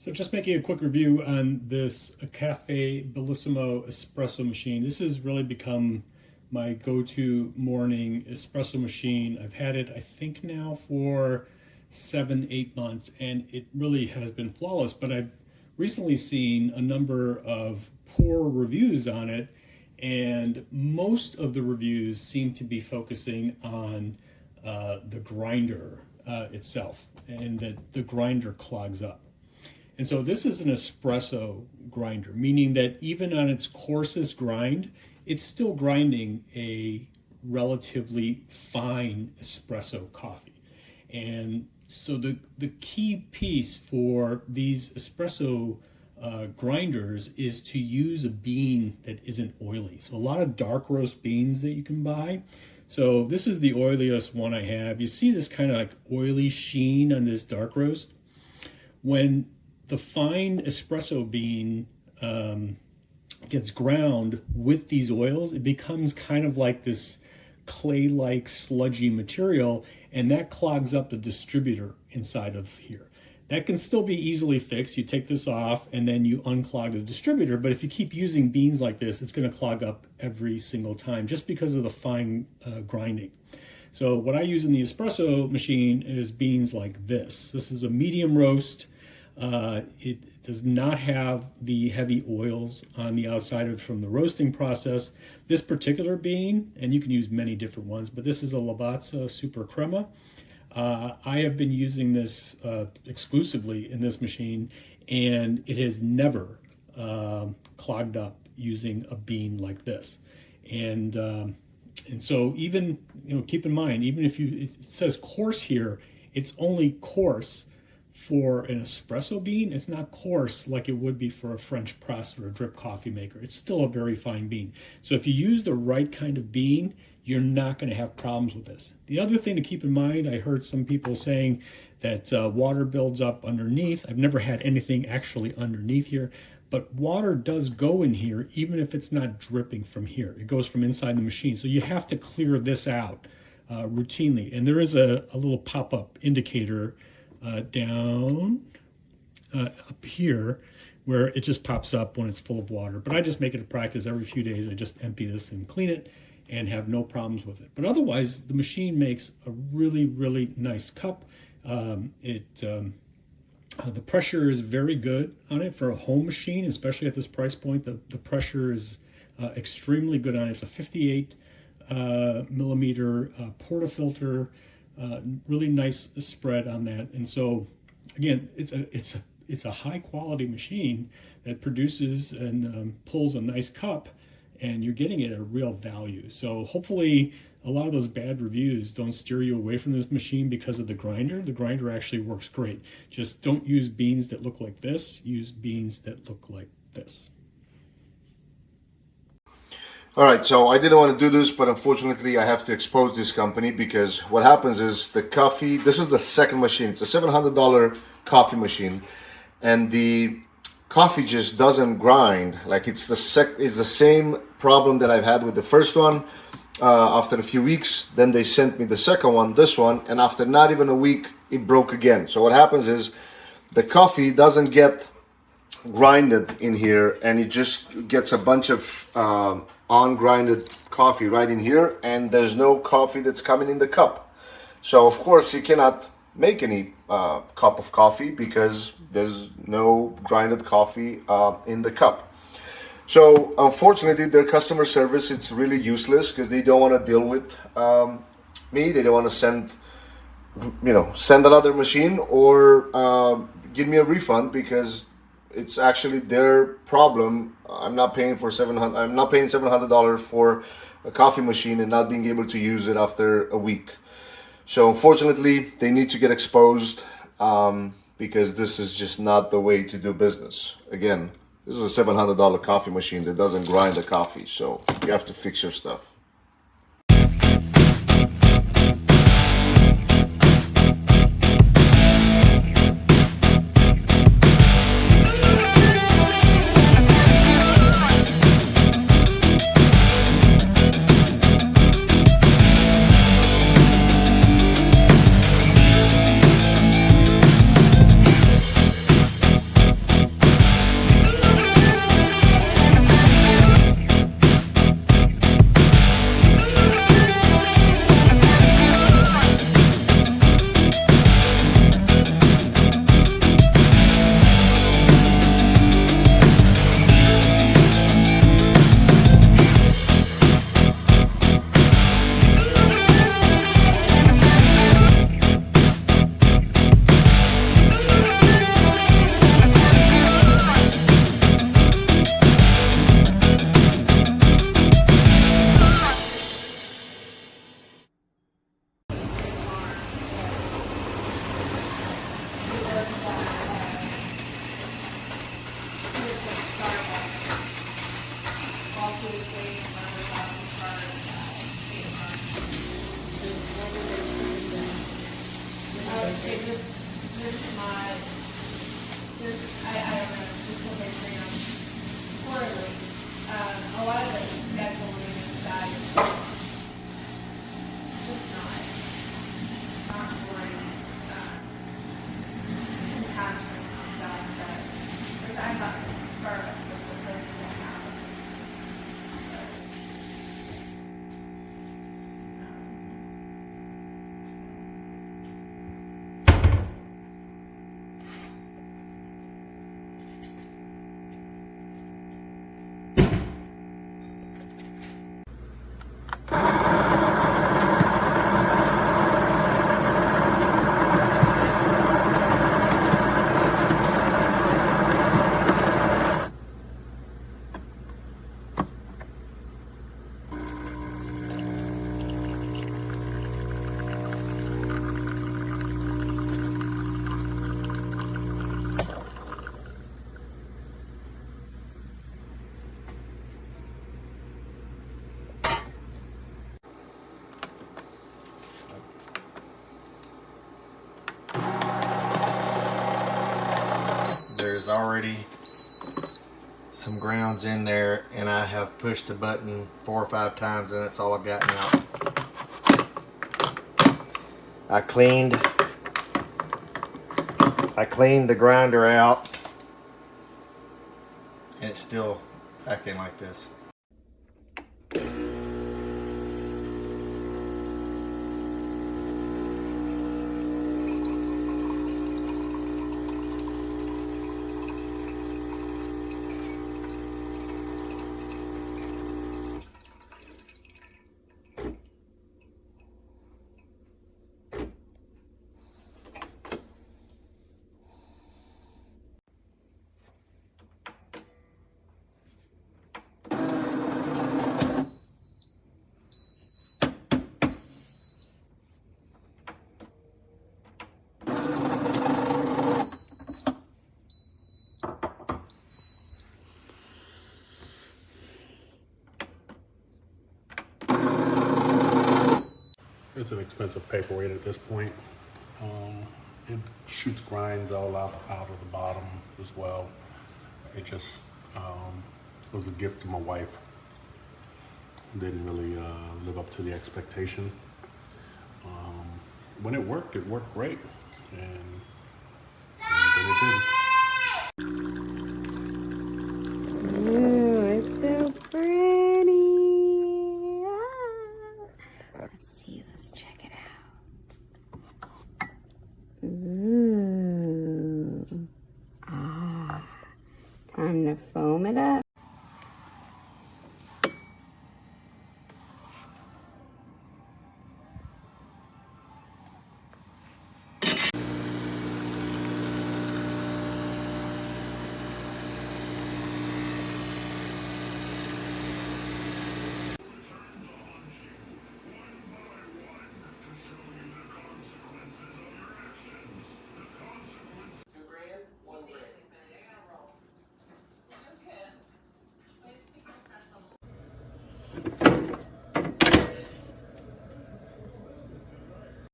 So just making a quick review on this Café Bellissimo espresso machine. This has really become my go-to morning espresso machine. I've had it, I think now for 7-8 months, and it really has been flawless. But I've recently seen a number of poor reviews on it, and most of the reviews seem to be focusing on the grinder itself, and that the grinder clogs up. And so this is an espresso grinder, meaning that even on its coarsest grind, it's still grinding a relatively fine espresso coffee. And so the key piece for these espresso grinders is to use a bean that isn't oily. So a lot of dark roast beans that you can buy. So this is the oiliest one I have. You see this kind of like oily sheen on this dark roast. When the fine espresso bean gets ground with these oils, it becomes kind of like this clay-like sludgy material, and that clogs up the distributor inside of here. That can still be easily fixed. You take this off and then you unclog the distributor, but if you keep using beans like this, it's going to clog up every single time just because of the fine grinding. So what I use in the espresso machine is beans like this. This is a medium roast. It does not have the heavy oils on the outside of it from the roasting process. This particular bean, and you can use many different ones, but this is a Lavazza Super Crema. I have been using this exclusively in this machine, and it has never clogged up using a bean like this. And so even, keep in mind, even if it says coarse here, it's only coarse for an espresso bean. It's not coarse like it would be for a French press or a drip coffee maker. It's still a very fine bean. So if you use the right kind of bean, you're not going to have problems with this. The other thing to keep in mind, I heard some people saying that water builds up underneath. I've never had anything actually underneath here, but water does go in here even if it's not dripping from here. It goes from inside the machine. So you have to clear this out routinely. And there is a little pop-up indicator down up here where it just pops up when it's full of water. But I just make it a practice every few days. I just empty this and clean it and have no problems with it. But otherwise, the machine makes a really, really nice cup. The pressure is very good on it for a home machine, especially at this price point. The pressure is extremely good on it. It's a 58 millimeter portafilter. Really nice spread on that. And so again, it's a high quality machine that produces and pulls a nice cup, and you're getting it at a real value. So hopefully a lot of those bad reviews don't steer you away from this machine because of the grinder. The grinder actually works great. Just don't use beans that look like this. Use beans that look like this. All right, so I didn't want to do this, but unfortunately I have to expose this company because what happens is the coffee, this is the second machine. It's a $700 coffee machine, and the coffee just doesn't grind. Like it's the same problem that I've had with the first one. After a few weeks, then they sent me the second one, this one, and after not even a week, it broke again. So what happens is the coffee doesn't get grinded in here, and it just gets a bunch of ungrinded coffee right in here, and there's no coffee that's coming in the cup. So of course you cannot make any cup of coffee because there's no grinded coffee in the cup. So unfortunately their customer service, it's really useless because they don't want to deal with me. They don't want to send another machine or give me a refund because it's actually their problem. I'm not paying $700 for a coffee machine and not being able to use it after a week. So unfortunately, they need to get exposed because this is just not the way to do business. Again, this is a $700 coffee machine that doesn't grind the coffee, so you have to fix your stuff. already some grounds in there, and I have pushed the button 4 or 5 times, and that's all I've gotten out. I cleaned the grinder out, and it's still acting like this. It's an expensive paperweight at this point. It shoots grinds all out of the bottom as well. It just was a gift to my wife. Didn't really live up to the expectation. When it worked great, and then it did. Ooh, it's so pretty. Let's see, let's check it out. Ooh. Time to foam it up.